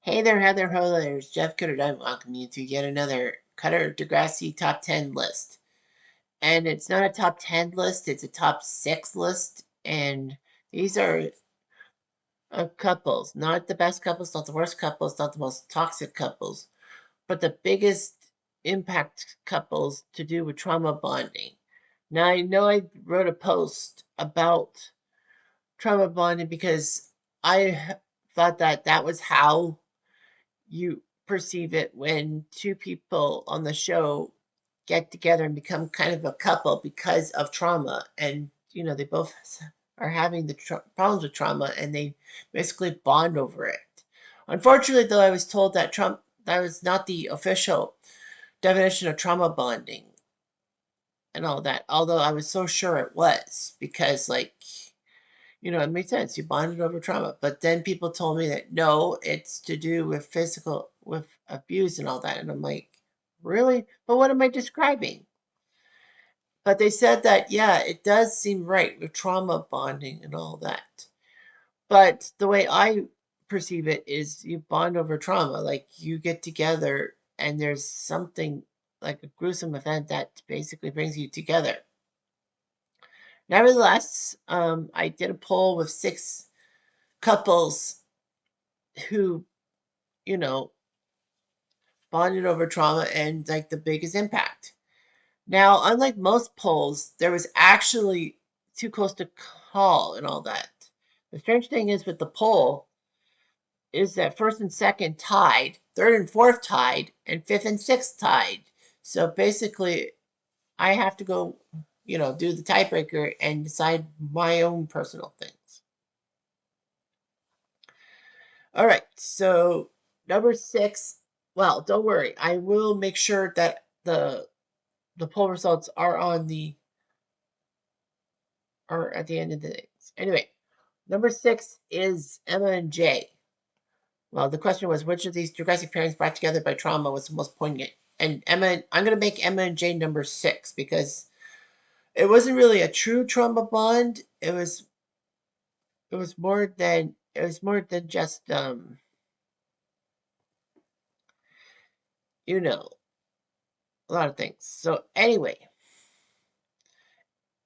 Hey there, Heather Ho, there's Jeff Cutter. I welcome you to yet another Cutter Degrassi top 10 list. And it's not a top 10 list, it's a top 6 list. And these are couples, not the best couples, not the worst couples, not the most toxic couples, but the biggest impact couples to do with trauma bonding. Now, I know I wrote a post about trauma bonding because I thought that that was how you perceive it when two people on the show get together and become kind of a couple because of trauma, and they both are having the problems with trauma, and they basically bond over it. Unfortunately, though, I was told that that was not the official definition of trauma bonding and all that, although I was so sure it was, because it made sense. You bonded over trauma. But then people told me that no, it's to do with abuse and all that. And I'm like, really? But what am I describing? But they said that, yeah, it does seem right with trauma bonding and all that. But the way I perceive it is you bond over trauma. Like you get together and there's something like a gruesome event that basically brings you together. Nevertheless, I did a poll with 6 couples who, you know, bonded over trauma and like the biggest impact. Now, unlike most polls, there was actually too close to call and all that. The strange thing is with the poll is that first and second tied, third and fourth tied, and fifth and sixth tied. So basically, I have to go, do the tiebreaker and decide my own personal things. All right, so number 6. Well, don't worry. I will make sure that the poll results are at the end of the things. Anyway, number 6 is Emma and Jay. Well, the question was which of these Degrassi pairings brought together by trauma was the most poignant? And I'm going to make Emma and Jay number 6 because it wasn't really a true trauma bond. It was more than just you know a lot of things. So anyway,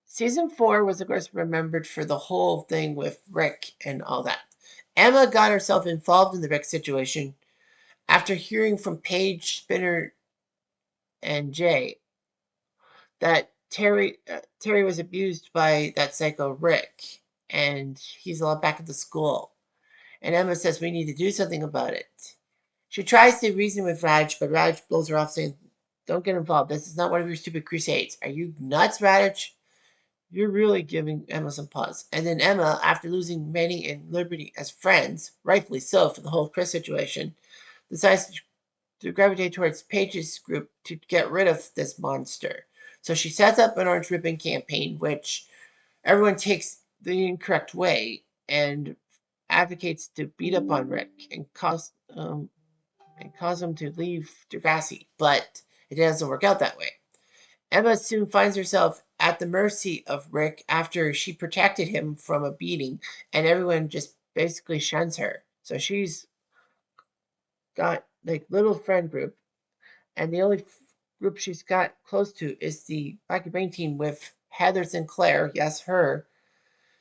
season 4 was, of course, remembered for the whole thing with Rick and all that. Emma got herself involved in the Rick situation after hearing from Paige, Spinner, and Jay that Terry was abused by that psycho Rick, and he's allowed back at the school. And Emma says we need to do something about it. She tries to reason with Raj, but Raj blows her off, saying, "Don't get involved. This is not one of your stupid crusades. Are you nuts, Raj?" You're really giving Emma some pause. And then Emma, after losing Manny and Liberty as friends, rightfully so for the whole Chris situation, decides to gravitate towards Paige's group to get rid of this monster. So she sets up an orange ribbon campaign, which everyone takes the incorrect way and advocates to beat up on Rick and cause him to leave Degrassi. But it doesn't work out that way. Emma soon finds herself at the mercy of Rick after she protected him from a beating, and everyone just basically shuns her. So she's got like little friend group, and the only group she's got close to is the Black Brain team with Heather Sinclair, yes, her,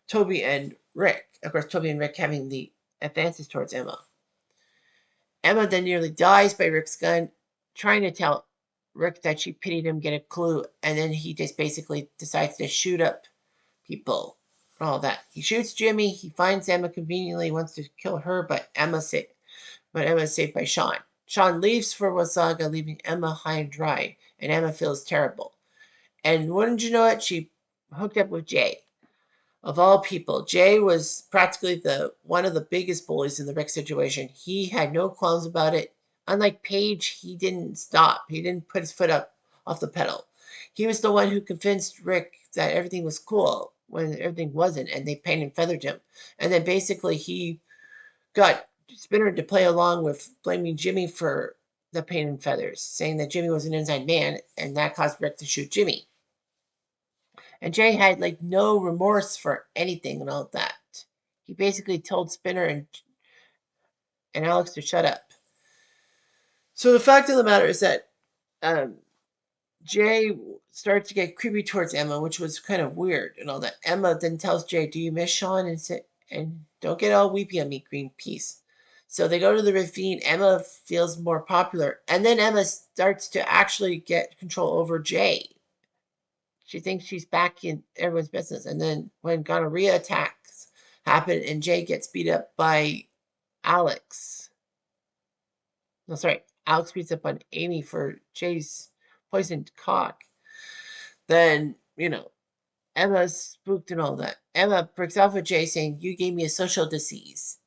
Toby, and Rick. Of course, Toby and Rick having the advances towards Emma. Emma then nearly dies by Rick's gun, trying to tell Rick that she pitied him, get a clue, and then he just basically decides to shoot up people and all that. He shoots Jimmy. He finds Emma conveniently, wants to kill her, but Emma is saved by Sean. Sean leaves for Wasaga, leaving Emma high and dry, and Emma feels terrible. And wouldn't you know it, she hooked up with Jay. Of all people, Jay was practically the one of the biggest bullies in the Rick situation. He had no qualms about it. Unlike Paige, he didn't stop. He didn't put his foot up off the pedal. He was the one who convinced Rick that everything was cool when everything wasn't, and they painted and feathered him. And then basically he got Spinner to play along with blaming Jimmy for the pain and feathers, saying that Jimmy was an inside man, and that caused Rick to shoot Jimmy. And Jay had like no remorse for anything and all that. He basically told Spinner and Alex to shut up. So the fact of the matter is that um, Jay starts to get creepy towards Emma, which was kind of weird and all that. Emma then tells Jay, "Do you miss Sean?" And don't get all weepy on me, Greenpeace. So they go to the ravine. Emma feels more popular, and then Emma starts to actually get control over Jay. She thinks she's back in everyone's business. And then when gonorrhea attacks happen and Jay gets beat up by Alex, no, sorry, Alex beats up on Amy for Jay's poisoned cock, then, Emma's spooked and all that. Emma breaks off with Jay saying, "You gave me a social disease."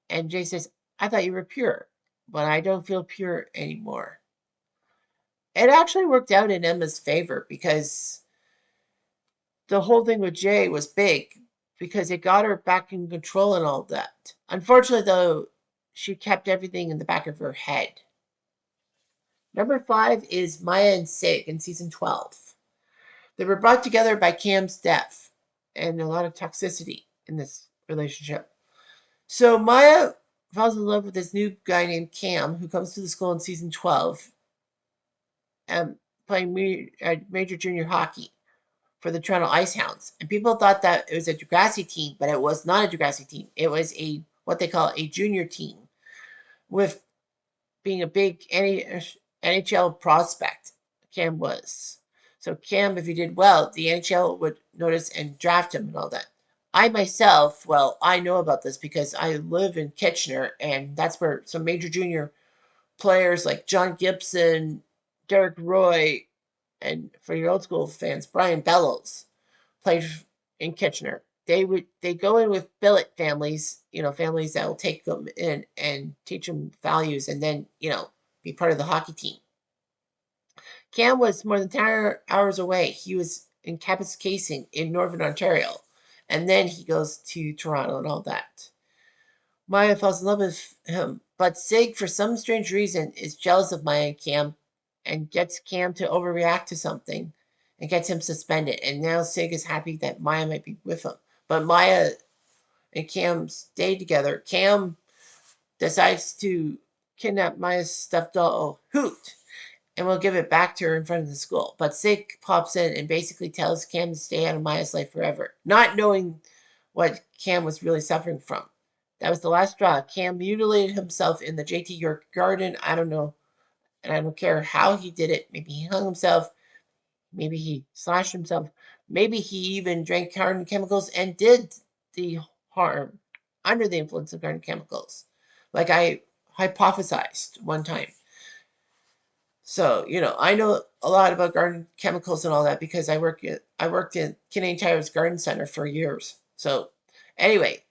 And Jay says, "I thought you were pure, but I don't feel pure anymore." It actually worked out in Emma's favor because the whole thing with Jay was big because it got her back in control and all that. Unfortunately, though, she kept everything in the back of her head. Number 5 is Maya and Sig in season 12. They were brought together by Cam's death and a lot of toxicity in this relationship. So Maya falls in love with this new guy named Cam who comes to the school in season 12 playing major junior hockey for the Toronto Icehounds. And people thought that it was a Degrassi team, but it was not a Degrassi team. It was what they call a junior team with being a big NHL prospect. Cam was. So Cam, if he did well, the NHL would notice and draft him and all that. I myself, well, I know about this because I live in Kitchener, and that's where some major junior players like John Gibson, Derek Roy, and for your old school fans, Brian Bellows played in Kitchener. They go in with billet families, families that will take them in and teach them values, and then be part of the hockey team. Cam was more than 10 hours away. He was in Kapuskasing in Northern Ontario, and then he goes to Toronto and all that. Maya falls in love with him, but Sig, for some strange reason, is jealous of Maya and Cam and gets Cam to overreact to something and gets him suspended. And now Sig is happy that Maya might be with him. But Maya and Cam stay together. Cam decides to kidnap Maya's stuffed doll, Hoot, and will give it back to her in front of the school. But Sig pops in and basically tells Cam to stay out of Maya's life forever, not knowing what Cam was really suffering from. That was the last straw. Cam mutilated himself in the JT York garden. I don't know, and I don't care how he did it. Maybe he hung himself. Maybe he slashed himself. Maybe he even drank garden chemicals and did the harm under the influence of garden chemicals, like I hypothesized one time. So, I know a lot about garden chemicals and all that because I worked in Canadian Tire's garden center for years. So, anyway,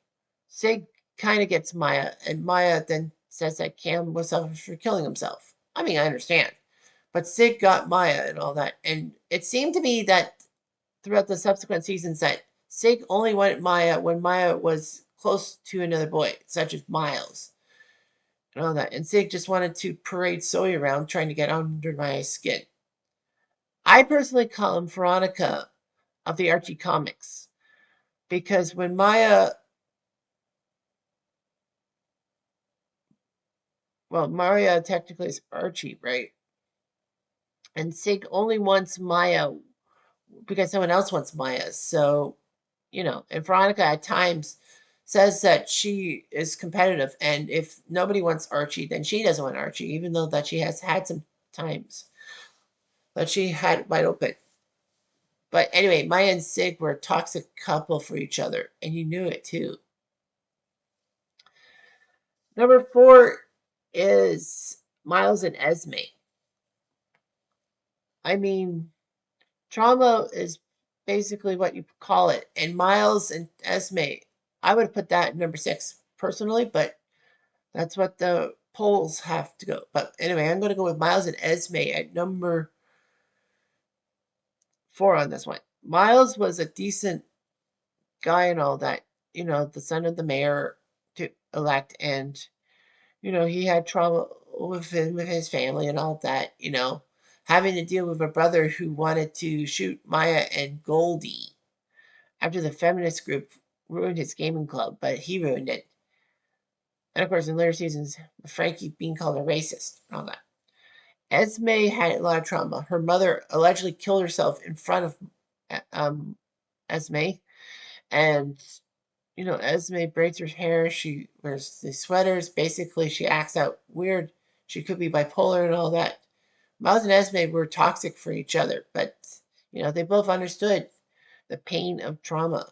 Sig kind of gets Maya, and Maya then says that Cam was selfish for killing himself. I mean, I understand. But Sig got Maya and all that. And it seemed to me that throughout the subsequent seasons that Sig only wanted Maya when Maya was close to another boy, such as Miles and all that. And Sig just wanted to parade Zoe around trying to get under Maya's skin. I personally call him Veronica of the Archie comics because when Maria technically is Archie, right? And Sig only wants Maya because someone else wants Maya. So, and Veronica at times says that she is competitive, and if nobody wants Archie, then she doesn't want Archie, even though that she has had some times that she had wide open. But anyway, Maya and Sig were a toxic couple for each other, and you knew it too. Number 4 is Miles and Esme. I mean, trauma is basically what you call it. And Miles and Esme, I would put that number 6 personally, but that's what the polls have to go. But anyway, I'm going to go with Miles and Esme at number 4 on this one. Miles was a decent guy and all that, the son of the mayor to elect, and he had trauma with his family and all that, having to deal with a brother who wanted to shoot Maya and Goldie after the feminist group ruined his gaming club, but he ruined it. And of course, in later seasons, Frankie being called a racist and all that. Esme had a lot of trauma. Her mother allegedly killed herself in front of Esme. And, Esme braids her hair. She wears these sweaters. Basically, she acts out weird. She could be bipolar and all that. Miles and Esme were toxic for each other, but, they both understood the pain of trauma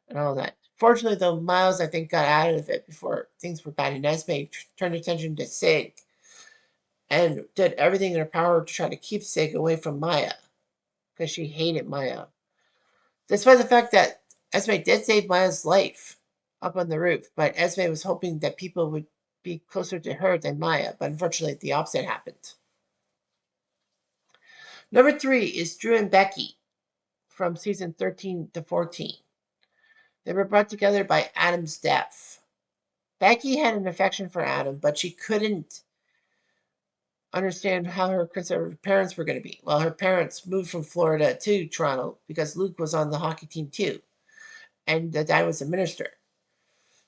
and all that. Fortunately, though, Miles, I think, got out of it before things were bad, and Esme turned attention to Sig and did everything in her power to try to keep Sig away from Maya because she hated Maya. Despite the fact that Esme did save Maya's life up on the roof, but Esme was hoping that people would be closer to her than Maya, but unfortunately the opposite happened. Number 3 is Drew and Becky from season 13 to 14. They were brought together by Adam's death. Becky had an affection for Adam, but she couldn't understand how her conservative parents were going to be. Well, her parents moved from Florida to Toronto because Luke was on the hockey team too, and the dad was a minister.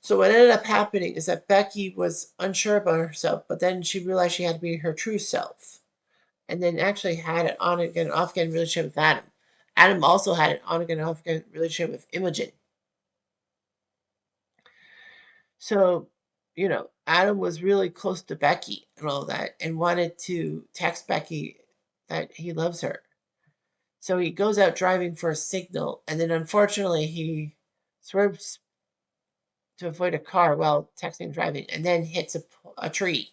So what ended up happening is that Becky was unsure about herself, but then she realized she had to be her true self, and then actually had an on again, off again relationship with Adam. Adam also had an on again, off again relationship with Imogen. So, Adam was really close to Becky and all that, and wanted to text Becky that he loves her. So he goes out driving for a signal, and then unfortunately he swerves to avoid a car while texting and driving, and then hits a tree.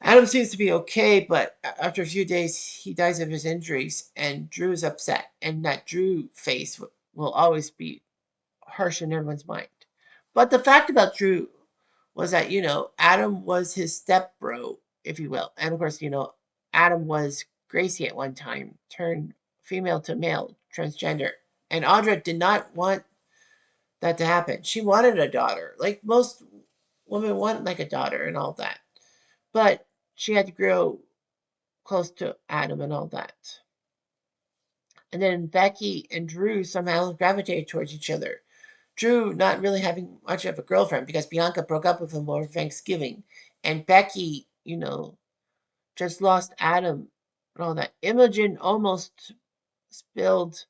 Adam seems to be okay, but after a few days he dies of his injuries, and Drew is upset, and that Drew face will always be harsh in everyone's mind. But the fact about Drew was that, Adam was his step bro, if you will. And of course, Adam was Gracie at one time, turned female to male, transgender. And Audra did not want that to happen. She wanted a daughter, like most women want, like a daughter and all that. But she had to grow close to Adam and all that. And then Becky and Drew somehow gravitated towards each other. Drew not really having much of a girlfriend because Bianca broke up with him over Thanksgiving. And Becky, just lost Adam and all that. Imogen almost spilled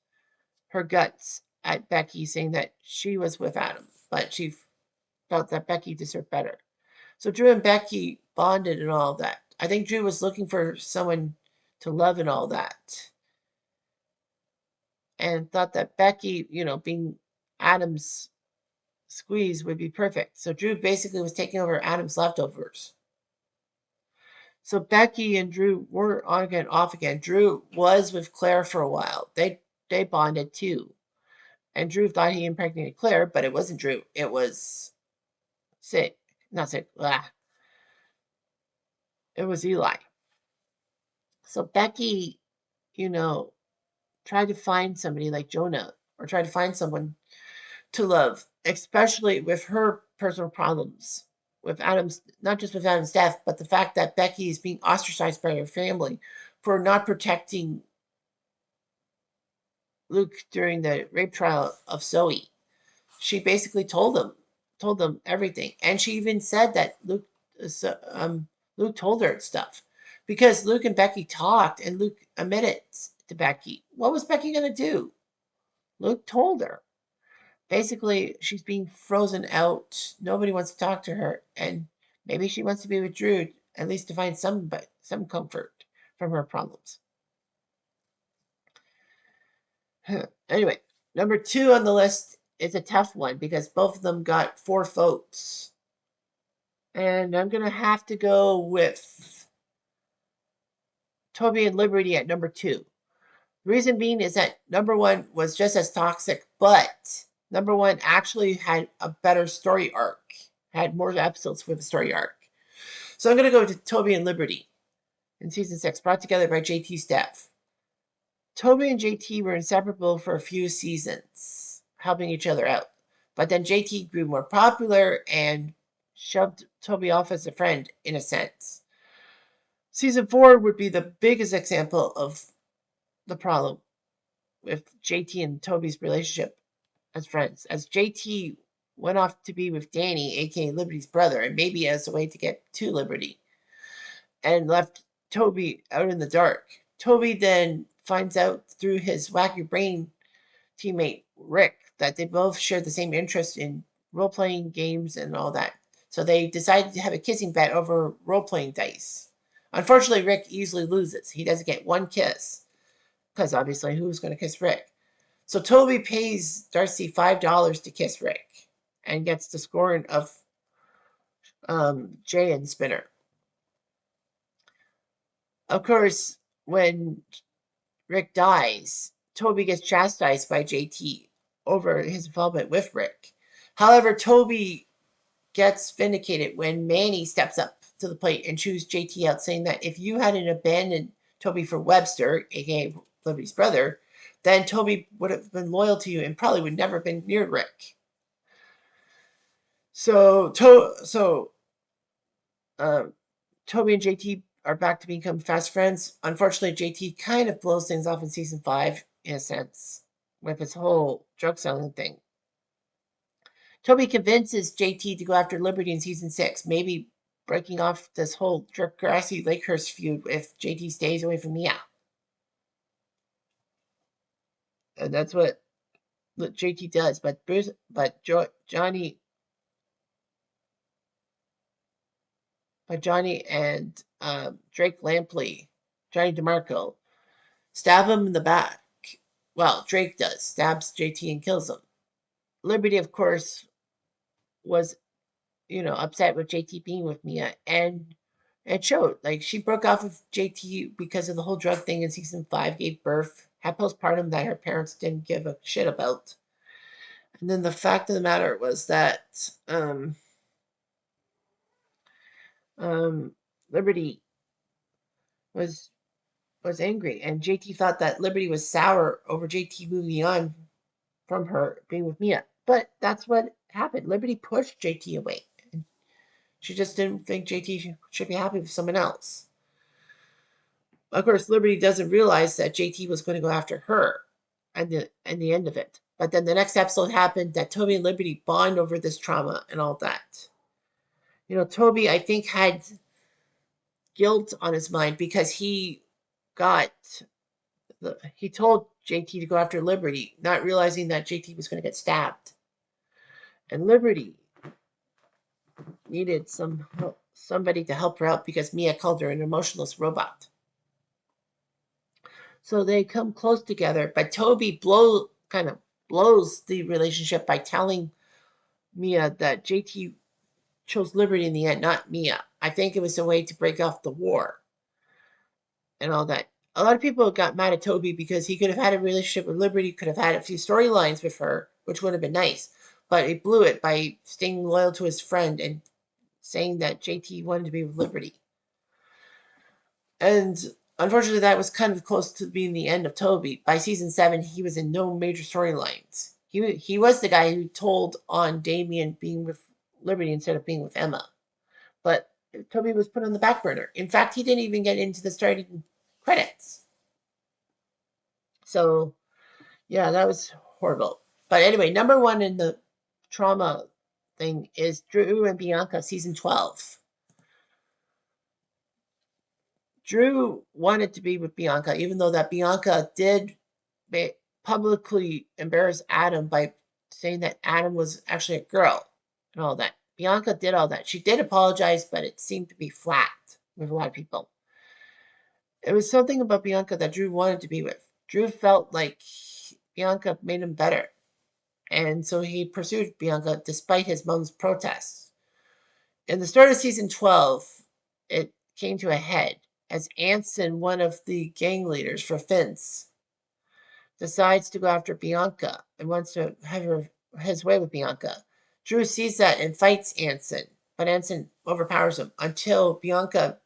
her guts at Becky, saying that she was with Adam, but she felt that Becky deserved better. So Drew and Becky bonded and all that. I think Drew was looking for someone to love and all that, and thought that Becky, being Adam's squeeze would be perfect. So Drew basically was taking over Adam's leftovers. So Becky and Drew were on again, off again. Drew was with Claire for a while. They bonded too. And Drew thought he impregnated Claire, but it wasn't Drew. It was Sid. Not Sid. It was Eli. So Becky, you know, tried to find somebody like Jonah, or tried to find someone to love, especially with her personal problems with Adam's, not just with Adam's death, but the fact that Becky is being ostracized by her family for not protecting Luke during the rape trial of Zoe. She basically told them everything, and she even said that Luke told her stuff because Luke and Becky talked, and Luke admitted to Becky. What was Becky gonna do? Luke told her. Basically, she's being frozen out. Nobody wants to talk to her, and maybe she wants to be with Drew at least to find some comfort from her problems. Anyway, number 2 on the list is a tough one because both of them got 4 votes. And I'm going to have to go with Toby and Liberty at number 2. The reason being is that number 1 was just as toxic, but number 1 actually had a better story arc, had more episodes with a story arc. So I'm going to go to Toby and Liberty in season 6, brought together by JT's death. Toby and JT were inseparable for a few seasons, helping each other out. But then JT grew more popular and shoved Toby off as a friend, in a sense. Season 4 would be the biggest example of the problem with JT and Toby's relationship as friends, as JT went off to be with Danny, aka Liberty's brother, and maybe as a way to get to Liberty, and left Toby out in the dark. Toby then finds out through his wacky brain teammate Rick that they both shared the same interest in role playing games and all that. So they decided to have a kissing bet over role playing dice. Unfortunately, Rick easily loses. He doesn't get one kiss because obviously who's going to kiss Rick? So Toby pays Darcy $5 to kiss Rick and gets the scoring of Jay and Spinner. Of course, when Rick dies, Toby gets chastised by JT over his involvement with Rick. However, Toby gets vindicated when Manny steps up to the plate and chews JT out, saying that if you hadn't abandoned Toby for Webster, aka Liberty's brother, then Toby would have been loyal to you and probably would never have been near Rick. So, Toby and JT are back to become fast friends. Unfortunately, JT kind of blows things off in season 5, in a sense, with his whole drug selling thing. Toby convinces JT to go after Liberty in season 6, maybe breaking off this whole Degrassi Lakehurst feud if JT stays away from Mia. And that's what JT does. But Johnny and Drake Lampley, Johnny DeMarco, stab him in the back. Well, Drake does, stabs JT and kills him. Liberty, of course, was upset with JT being with Mia, and it showed. Like, she broke off with JT because of the whole drug thing in season 5, gave birth, had postpartum that her parents didn't give a shit about. And then the fact of the matter was that Liberty was angry, and JT thought that Liberty was sour over JT moving on from her being with Mia. But that's what happened. Liberty pushed JT away. She just didn't think JT should be happy with someone else. Of course, Liberty doesn't realize that JT was going to go after her and the end of it. But then the next episode happened that Toby and Liberty bond over this trauma and all that. Toby, I think, had guilt on his mind because he told JT to go after Liberty, not realizing that JT was going to get stabbed. And Liberty needed somebody to help her out because Mia called her an emotionless robot. So they come close together, but Toby kind of blows the relationship by telling Mia that JT chose Liberty in the end, not Mia. I think it was a way to break off the war and all that. A lot of people got mad at Toby because he could have had a relationship with Liberty, could have had a few storylines with her, which would have been nice. But he blew it by staying loyal to his friend and saying that JT wanted to be with Liberty. And unfortunately, that was kind of close to being the end of Toby. By season 7, he was in no major storylines. He was the guy who told on Damien being with Liberty instead of being with Emma. But Toby was put on the back burner. In fact, he didn't even get into the starting credits. So, yeah, that was horrible. But anyway, number 1 in the trauma thing is Drew and Bianca, season 12. Drew wanted to be with Bianca, even though that Bianca did publicly embarrass Adam by saying that Adam was actually a girl and all that. Bianca did all that. She did apologize, but it seemed to be flat with a lot of people. It was something about Bianca that Drew wanted to be with. Drew felt like Bianca made him better, and so he pursued Bianca despite his mom's protests. In the start of season 12, it came to a head as Anson, one of the gang leaders for Vince, decides to go after Bianca and wants to have his way with Bianca. Drew sees that and fights Anson, but Anson overpowers him until Bianca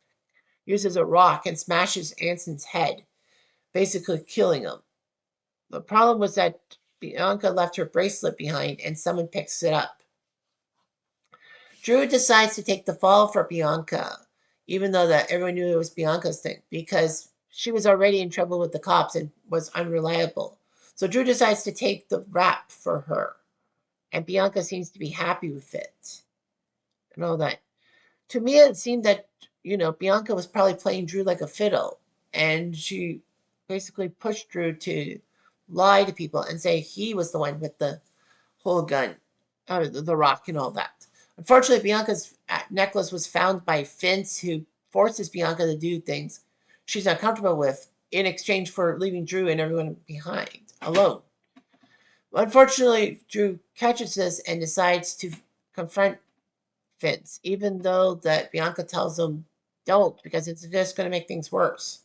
uses a rock and smashes Anson's head, basically killing him. The problem was that Bianca left her bracelet behind and someone picks it up. Drew decides to take the fall for Bianca, even though that everyone knew it was Bianca's thing, because she was already in trouble with the cops and was unreliable. So Drew decides to take the rap for her and Bianca seems to be happy with it and all that. To me, it seemed that, Bianca was probably playing Drew like a fiddle, and she basically pushed Drew to lie to people and say he was the one with the whole gun, the rock, and all that. Unfortunately, Bianca's necklace was found by Vince, who forces Bianca to do things she's not comfortable with in exchange for leaving Drew and everyone behind alone. Unfortunately, Drew catches this and decides to confront Vince, even though that Bianca tells him don't, because it's just going to make things worse.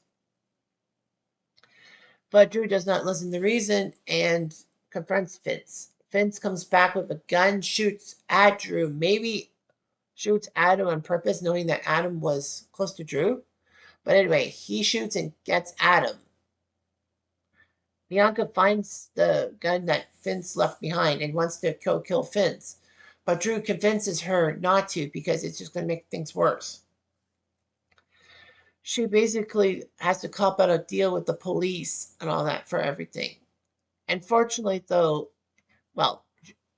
But Drew does not listen to reason and confronts Vince. Vince comes back with a gun, shoots at Drew, maybe shoots Adam on purpose, knowing that Adam was close to Drew. But anyway, he shoots and gets Adam. Bianca finds the gun that Vince left behind and wants to kill Vince. But Drew convinces her not to because it's just going to make things worse. She basically has to cop out a deal with the police and all that for everything. And fortunately, though, well,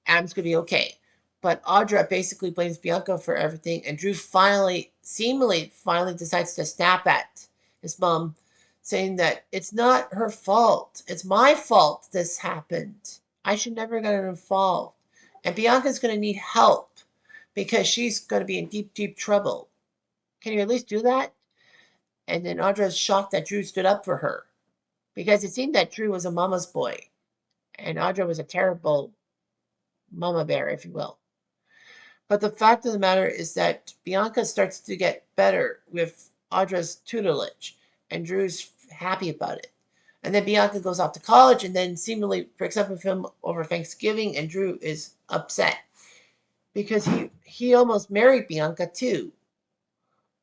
Adam's going to be okay. But Audra basically blames Bianca for everything, and Drew seemingly decides to snap at his mom, saying that it's not her fault. It's my fault this happened. I should never get involved. And Bianca's going to need help because she's going to be in deep, deep trouble. Can you at least do that? And then Audra's shocked that Drew stood up for her because it seemed that Drew was a mama's boy and Audra was a terrible mama bear, if you will. But the fact of the matter is that Bianca starts to get better with Audra's tutelage, and Drew's happy about it. And then Bianca goes off to college and then seemingly breaks up with him over Thanksgiving, and Drew is upset because he almost married Bianca too,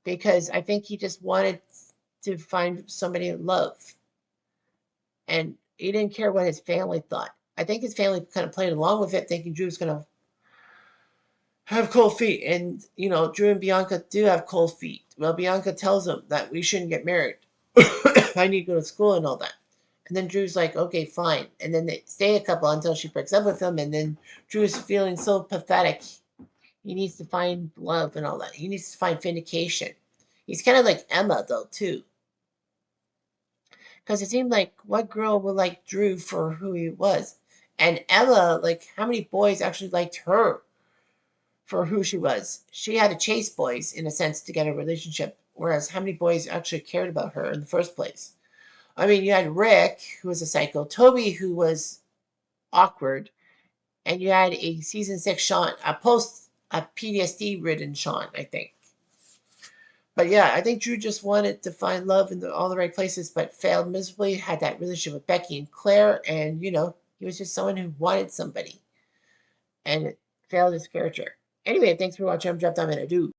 because I think he just wanted to find somebody to love. And he didn't care what his family thought. I think his family kind of played along with it, thinking Drew was going to have cold feet. And, Drew and Bianca do have cold feet. Well, Bianca tells him that we shouldn't get married. I need to go to school and all that. And then Drew's like, okay, fine. And then they stay a couple until she breaks up with him. And then Drew is feeling so pathetic. He needs to find love and all that. He needs to find vindication. He's kind of like Emma, though, too. Because it seemed like what girl would like Drew for who he was? And Emma, like, how many boys actually liked her for who she was? She had to chase boys, in a sense, to get a relationship. Whereas how many boys actually cared about her in the first place? I mean, you had Rick, who was a psycho, Toby, who was awkward, and you had a season 6 Sean, a PTSD-ridden Sean, I think. But yeah, I think Drew just wanted to find love in all the right places, but failed miserably. Had that relationship with Becky and Claire, and he was just someone who wanted somebody, and it failed his character. Anyway, thanks for watching. I'm Jeff Diamond. I do.